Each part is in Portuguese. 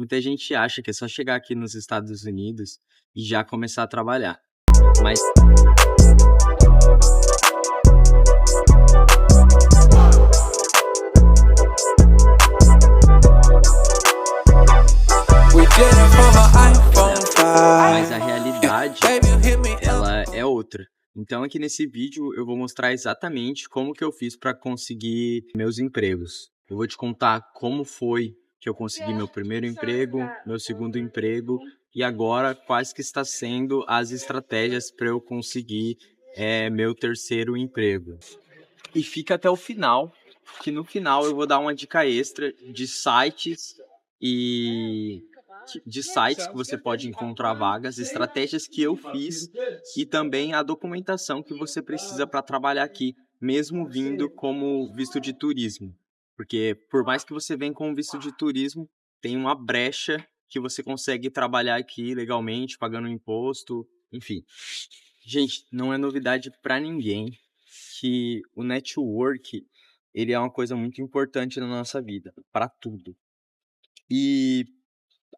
Muita gente acha que é só chegar aqui nos Estados Unidos e já começar a trabalhar, mas We did it from an iPhone 5. a realidade, Baby, you hit me up. ela é outra. Então aqui nesse vídeo eu vou mostrar exatamente como que eu fiz para conseguir meus empregos. Eu vou te contar como foi que eu consegui meu primeiro emprego, meu segundo emprego e agora quais que está sendo as estratégias para eu conseguir meu terceiro emprego. E fica até o final, que no final eu vou dar uma dica extra de sites que você pode encontrar vagas, estratégias que eu fiz e também a documentação que você precisa para trabalhar aqui, mesmo vindo como visto de turismo. Porque por mais que você venha com visto de turismo, tem uma brecha que você consegue trabalhar aqui legalmente, pagando imposto, enfim. Gente, não é novidade para ninguém que o network, ele é uma coisa muito importante na nossa vida, para tudo. E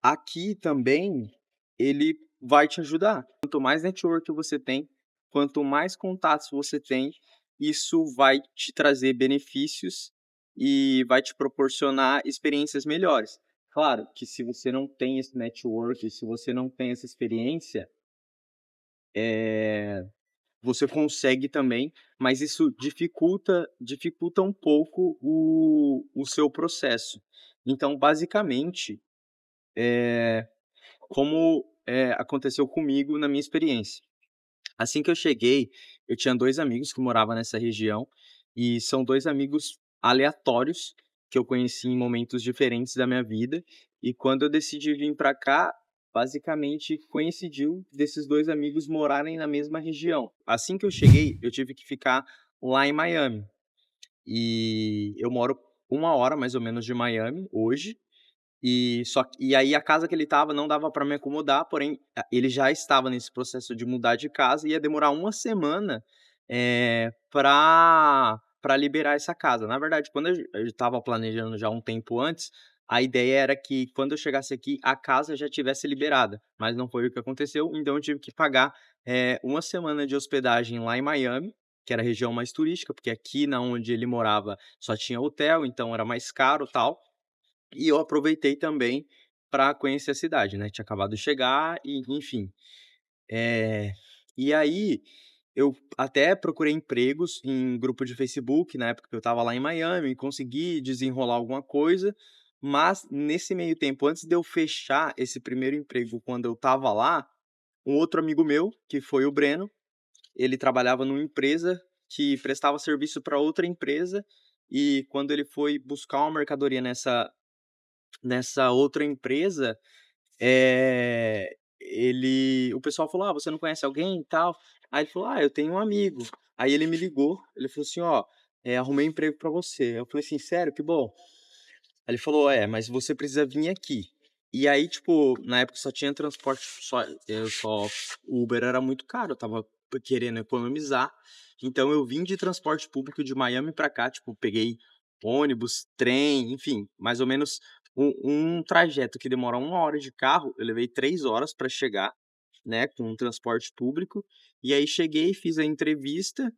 aqui também ele vai te ajudar. Quanto mais network você tem, quanto mais contatos você tem, isso vai te trazer benefícios e vai te proporcionar experiências melhores. Claro que se você não tem esse network, se você não tem essa experiência, você consegue também, mas isso dificulta um pouco o seu processo. Então, basicamente, como aconteceu comigo na minha experiência. Assim que eu cheguei, eu tinha 2 amigos que moravam nessa região, e são 2 amigos aleatórios que eu conheci em momentos diferentes da minha vida, e quando eu decidi vir para cá, basicamente coincidiu desses 2 amigos morarem na mesma região. Assim que eu cheguei, eu tive que ficar lá em Miami, e eu moro 1 hora mais ou menos de Miami hoje, e aí a casa que ele estava não dava para me acomodar, porém, ele já estava nesse processo de mudar de casa e ia demorar 1 semana, para liberar essa casa. Na verdade, quando eu estava planejando já um tempo antes, a ideia era que quando eu chegasse aqui, a casa já tivesse liberada, mas não foi o que aconteceu, então eu tive que pagar, 1 semana de hospedagem lá em Miami, que era a região mais turística, porque aqui na onde ele morava só tinha hotel, então era mais caro, tal. E eu aproveitei também para conhecer a cidade, né, tinha acabado de chegar e enfim. Eh, e aí, eu até procurei empregos em grupo de Facebook, na época que eu estava lá em Miami, consegui desenrolar alguma coisa, mas nesse meio tempo, antes de eu fechar esse primeiro emprego quando eu estava lá, um outro amigo meu, que foi o Breno, ele trabalhava numa empresa que prestava serviço para outra empresa, e quando ele foi buscar uma mercadoria nessa outra empresa, o pessoal falou: "Ah, você não conhece alguém e tal?" Aí ele falou: "Ah, eu tenho um amigo." Aí ele me ligou, ele falou assim: "Ó, arrumei emprego pra você." Eu falei assim: "Sério? Que bom." Aí ele falou: "É, mas você precisa vir aqui." E aí, tipo, na época só tinha transporte, só o Uber era muito caro, eu estava querendo economizar, então eu vim de transporte público de Miami pra cá, tipo, peguei ônibus, trem, enfim, mais ou menos um trajeto que demora 1 hora de carro, eu levei 3 horas pra chegar, né, com o transporte público, e aí cheguei, fiz a entrevista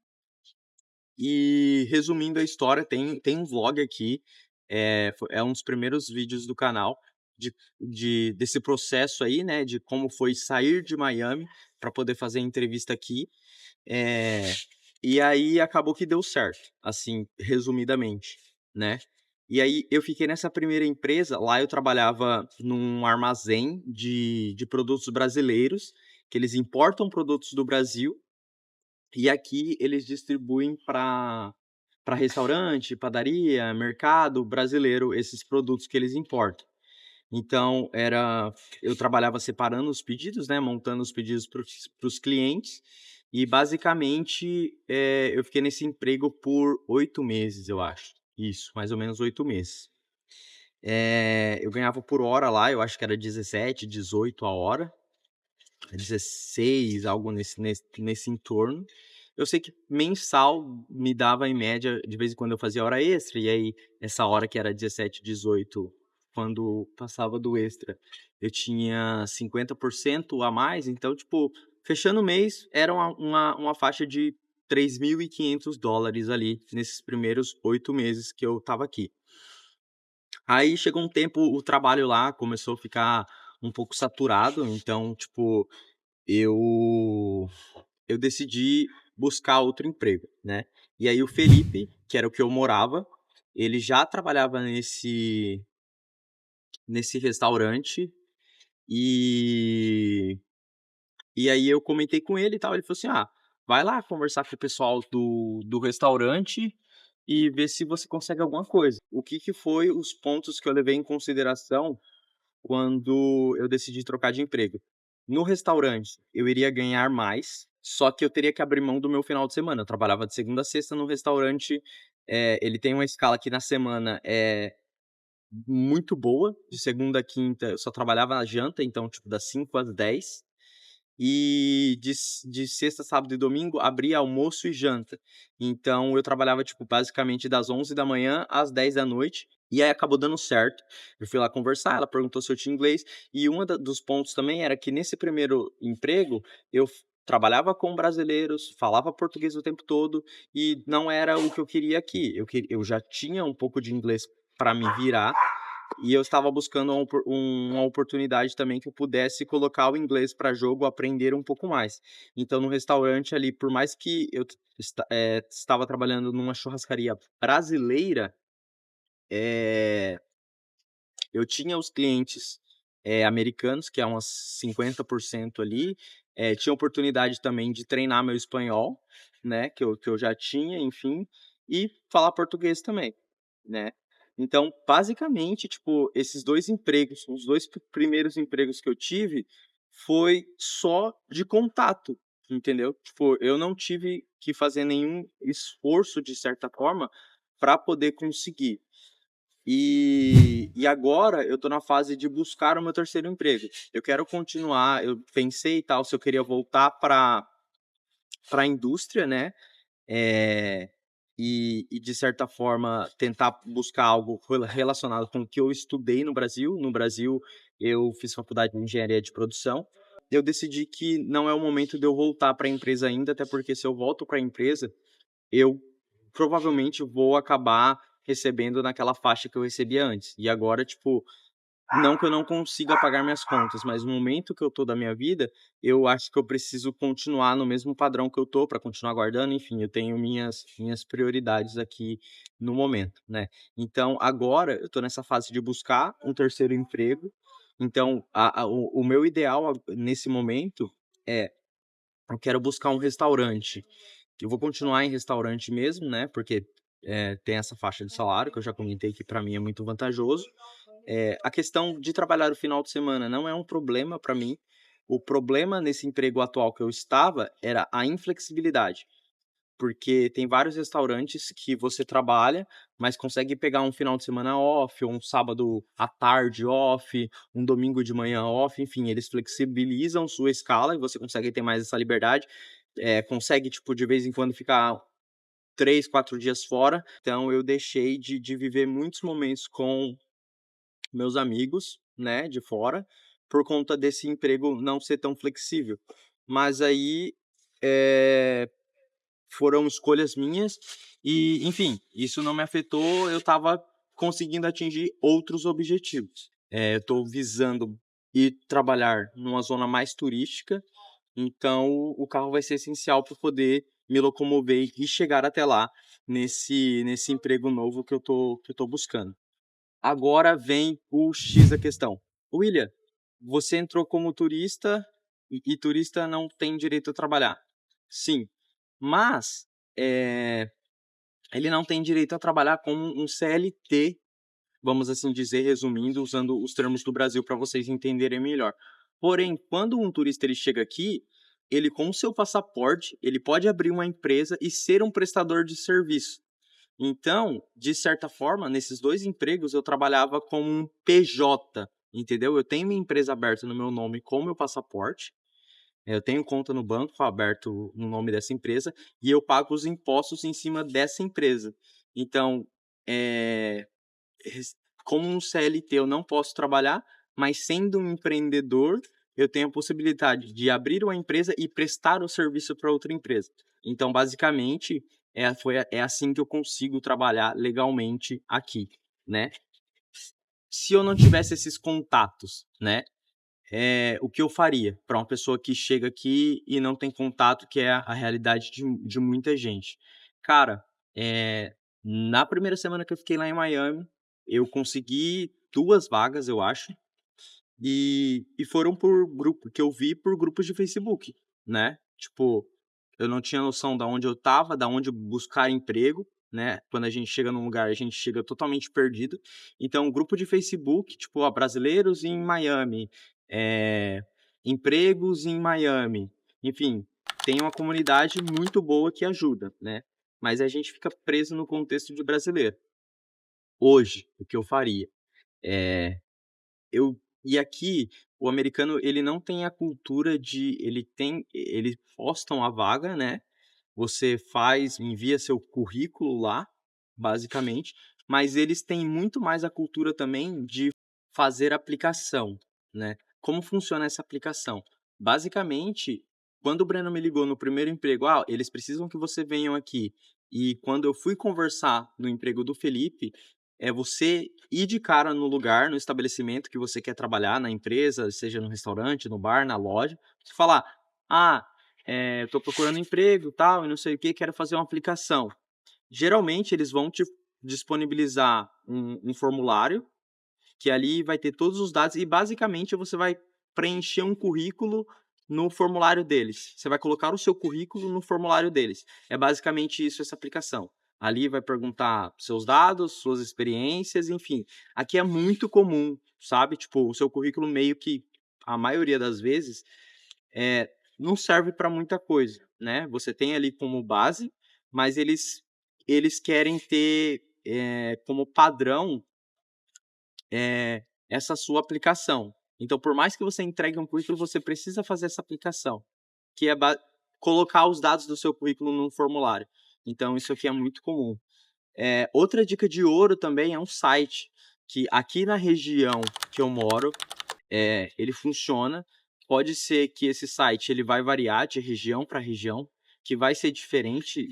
e resumindo a história, tem um vlog aqui, é um dos primeiros vídeos do canal desse processo aí, né, de como foi sair de Miami para poder fazer a entrevista aqui, eh, e aí acabou que deu certo, assim, resumidamente, né. E aí eu fiquei nessa primeira empresa, lá eu trabalhava num armazém de produtos brasileiros, que eles importam produtos do Brasil e aqui eles distribuem para restaurante, padaria, mercado brasileiro, esses produtos que eles importam. Então eu trabalhava separando os pedidos, né, montando os pedidos para os clientes e basicamente, eu fiquei nesse emprego por 8 meses, eu acho. Isso, mais ou menos 8 meses. Eu ganhava por hora lá, eu acho que era 17, 18 a hora, 16, algo nesse entorno. Eu sei que mensal me dava em média, de vez em quando eu fazia hora extra, e aí essa hora que era 17, 18 quando passava do extra, eu tinha 50% a mais, então, tipo, fechando o mês, era uma faixa de $3.500 ali, nesses primeiros 8 meses que eu estava aqui. Aí chegou um tempo, o trabalho lá começou a ficar um pouco saturado, então, tipo, eu eu decidi buscar outro emprego, né. E aí o Felipe, que era o que eu morava, ele já trabalhava nesse restaurante, e e aí eu comentei com ele e tal, ele falou assim: "Ah, vai lá conversar com o pessoal do restaurante e ver se você consegue alguma coisa". O que que foi os pontos que eu levei em consideração quando eu decidi trocar de emprego? No restaurante, eu iria ganhar mais, só que eu teria que abrir mão do meu final de semana. Eu trabalhava de segunda a sexta no restaurante, ele tem uma escala que na semana é muito boa, de segunda a quinta eu só trabalhava na janta, então, tipo, das 5 às 10. E de sexta, sábado e domingo abria almoço e janta. Então eu trabalhava, tipo, basicamente das 11 da manhã às 10 da noite, e aí acabou dando certo. Eu fui lá conversar, ela perguntou se eu tinha inglês, e uma da dos pontos também era que nesse primeiro emprego eu trabalhava com brasileiros, falava português o tempo todo, e não era o que eu queria aqui. Eu já tinha um pouco de inglês para me virar, e eu estava buscando uma oportunidade também que eu pudesse colocar o inglês para jogo, aprender um pouco mais. Então no restaurante ali, por mais que eu estava trabalhando numa churrascaria brasileira, eh, eu tinha os clientes, americanos, que é umas 50% ali, tinha oportunidade também de treinar meu espanhol, né, que eu já tinha, enfim, e falar português também, né. Então, basicamente, tipo, esses 2 empregos, os 2 primeiros empregos que eu tive, foi só de contato, entendeu. Tipo, eu não tive que fazer nenhum esforço, de certa forma, para poder conseguir. E agora eu tô na fase de buscar o meu terceiro emprego. Eu quero continuar, eu pensei e tal se eu queria voltar para a indústria, né, eh, e de certa forma tentar buscar algo relacionado com o que eu estudei no Brasil. No Brasil eu fiz faculdade de engenharia de produção. Eu decidi que não é o momento de eu voltar para a empresa ainda, até porque se eu volto para a empresa, eu provavelmente vou acabar recebendo naquela faixa que eu recebia antes. E agora, tipo, não que eu não consiga pagar minhas contas, mas no momento que eu tô da minha vida, eu acho que eu preciso continuar no mesmo padrão que eu tô para continuar guardando, enfim, eu tenho minhas prioridades aqui no momento, né. Então agora eu tô nessa fase de buscar um terceiro emprego, então o meu ideal nesse momento é, eu quero buscar um restaurante, que eu vou continuar em restaurante mesmo, né, porque, tem essa faixa de salário que eu já comentei que para mim é muito vantajoso. A questão de trabalhar o final de semana não é um problema para mim. O problema nesse emprego atual que eu estava era a inflexibilidade, porque tem vários restaurantes que você trabalha, mas consegue pegar um final de semana off, ou um sábado à tarde off, um domingo de manhã off, enfim, eles flexibilizam sua escala e você consegue ter mais essa liberdade. Consegue, tipo, de vez em quando ficar 3, 4 dias fora. Então eu deixei de viver muitos momentos com meus amigos, né, de fora, por conta desse emprego não ser tão flexível. Mas aí, eh, foram escolhas minhas e, enfim, isso não me afetou, eu estava conseguindo atingir outros objetivos. Eu estou visando ir trabalhar numa zona mais turística, então o carro vai ser essencial para poder me locomover e chegar até lá, nesse emprego novo que eu tô buscando. Agora vem o X da questão. William, você entrou como turista e turista não tem direito a trabalhar. Sim, mas, eh, ele não tem direito a trabalhar como um CLT, vamos assim dizer, resumindo, usando os termos do Brasil para vocês entenderem melhor. Porém, quando um turista ele chega aqui, ele com o seu passaporte, ele pode abrir uma empresa e ser um prestador de serviço. Então, de certa forma, nesses 2 empregos eu trabalhava como um PJ, entendeu? Eu tenho minha empresa aberta no meu nome com meu passaporte, eu tenho conta no banco aberto no nome dessa empresa, e eu pago os impostos em cima dessa empresa. Então, eh, como um CLT eu não posso trabalhar, mas sendo um empreendedor, eu tenho a possibilidade de abrir uma empresa e prestar o serviço para outra empresa. Então, basicamente, é assim que eu consigo trabalhar legalmente aqui, né. Se eu não tivesse esses contatos, né, o que eu faria para uma pessoa que chega aqui e não tem contato, que é a realidade de muita gente? Cara, na primeira semana que eu fiquei lá em Miami, eu consegui 2 vagas, eu acho, e foram por grupo que eu vi por grupos de Facebook, né. Tipo, eu não tinha noção da onde eu estava, da onde buscar emprego, né. Quando a gente chega num lugar, a gente chega totalmente perdido. Então, grupo de Facebook, tipo, ó, brasileiros em Miami, eh, empregos em Miami, enfim, tem uma comunidade muito boa que ajuda, né. Mas a gente fica preso no contexto de brasileiro. Hoje, o que eu faria? Eh e aqui, o americano, ele não tem a cultura de eles postam a vaga, né, você envia seu currículo lá, basicamente, mas eles têm muito mais a cultura também de fazer aplicação, né. Como funciona essa aplicação? Basicamente, quando o Breno me ligou no primeiro emprego: "Ah, eles precisam que você venham aqui", e quando eu fui conversar no emprego do Felipe, é você ir de cara no lugar, no estabelecimento que você quer trabalhar, na empresa, seja no restaurante, no bar, na loja, você falar: "Ah, tô procurando emprego, tal, e não sei o quê, quero fazer uma aplicação". Geralmente eles vão te disponibilizar um formulário, que ali vai ter todos os dados e basicamente você vai preencher um currículo no formulário deles. Você vai colocar o seu currículo no formulário deles. É basicamente isso, essa aplicação. Ali vai perguntar seus dados, suas experiências, enfim. Aqui é muito comum, sabe? Tipo, o seu currículo meio que, a maioria das vezes, não serve para muita coisa, né? Você tem ali como base, mas eles querem ter como padrão essa sua aplicação. Então, por mais que você entregue um currículo, você precisa fazer essa aplicação, que é colocar os dados do seu currículo num formulário. Então, isso aqui é muito comum. Outra dica de ouro também é um site que aqui na região que eu moro, ele funciona. Pode ser que esse site ele vai variar de região para região, que vai ser diferente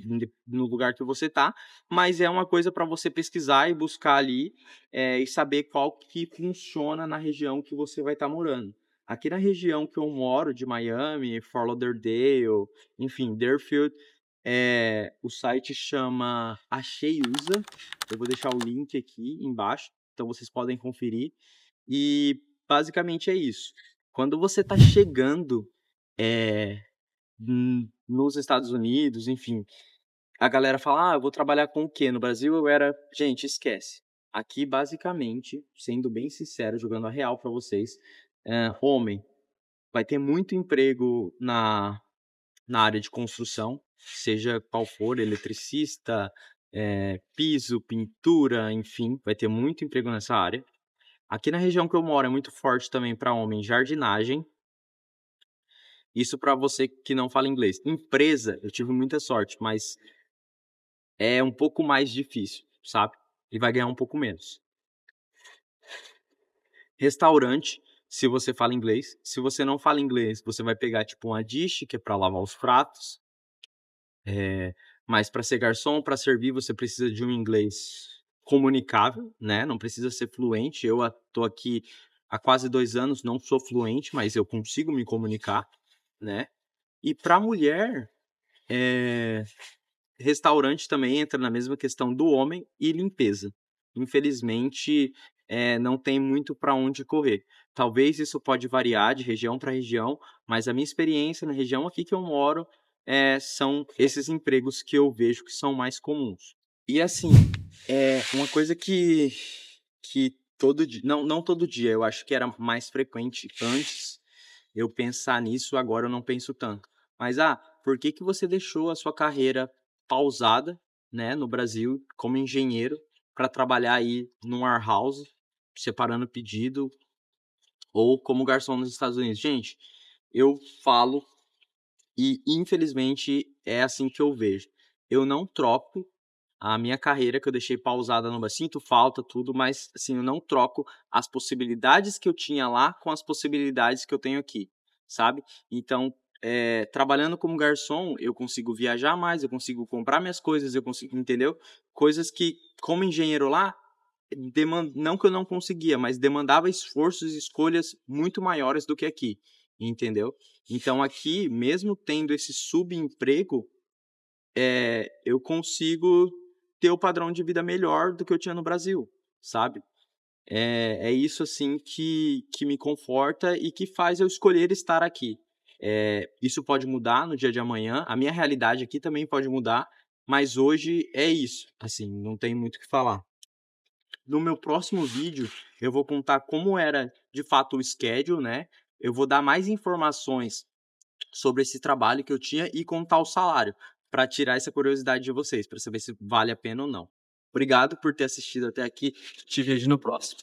no lugar que você tá, mas é uma coisa para você pesquisar e buscar ali, e saber qual que funciona na região que você vai estar morando. Aqui na região que eu moro, de Miami, Fort Lauderdale, enfim, Deerfield, o site chama Achei Usa. Eu vou deixar o link aqui embaixo, então vocês podem conferir. E basicamente é isso. Quando você está chegando, eh, nos Estados Unidos, enfim, a galera fala: "Ah, eu vou trabalhar com o quê?" No Brasil eu era gente, esquece. Aqui basicamente, sendo bem sincero, jogando a real pra vocês, homem, vai ter muito emprego na área de construção, seja qual for, eletricista, piso, pintura, enfim, vai ter muito emprego nessa área. Aqui na região que eu moro é muito forte também para homem jardinagem, isso para você que não fala inglês. Empresa, eu tive muita sorte, mas é um pouco mais difícil, sabe, e vai ganhar um pouco menos. Restaurante, se você fala inglês, se você não fala inglês, você vai pegar tipo uma dish, que é para lavar os pratos, mas para ser garçom, para servir, você precisa de um inglês comunicável, né, não precisa ser fluente. Eu tô aqui há quase 2 anos, não sou fluente, mas eu consigo me comunicar, né. E para mulher, eh, restaurante também entra na mesma questão do homem e limpeza. Infelizmente, não tem muito para onde correr. Talvez isso pode variar de região para região, mas a minha experiência na região aqui que eu moro, são esses empregos que eu vejo que são mais comuns. E assim, uma coisa que todo dia, não todo dia, eu acho que era mais frequente antes eu pensar nisso, agora eu não penso tanto. Mas, por que que você deixou a sua carreira pausada, né, no Brasil como engenheiro para trabalhar aí num warehouse, separando pedido ou como garçom nos Estados Unidos? Gente, eu falo e infelizmente é assim que eu vejo. Eu não troco a minha carreira que eu deixei pausada no Brasil. Sinto falta, tudo, mas, assim, eu não troco as possibilidades que eu tinha lá com as possibilidades que eu tenho aqui, sabe. Então, trabalhando como garçom, eu consigo viajar mais, eu consigo comprar minhas coisas, eu consigo, entendeu. Coisas que, como engenheiro lá, não que eu não conseguia, mas demandava esforços e escolhas muito maiores do que aqui, entendeu. Então aqui, mesmo tendo esse subemprego, eu consigo ter o padrão de vida melhor do que eu tinha no Brasil, sabe. É isso, assim, que me conforta e que faz eu escolher estar aqui. Isso pode mudar no dia de amanhã, a minha realidade aqui também pode mudar, mas hoje é isso, assim, não tem muito o que falar. No meu próximo vídeo, eu vou contar como era de fato o schedule, né, eu vou dar mais informações sobre esse trabalho que eu tinha e contar o salário, para tirar essa curiosidade de vocês, para saber se vale a pena ou não. Obrigado por ter assistido até aqui, te vejo no próximo.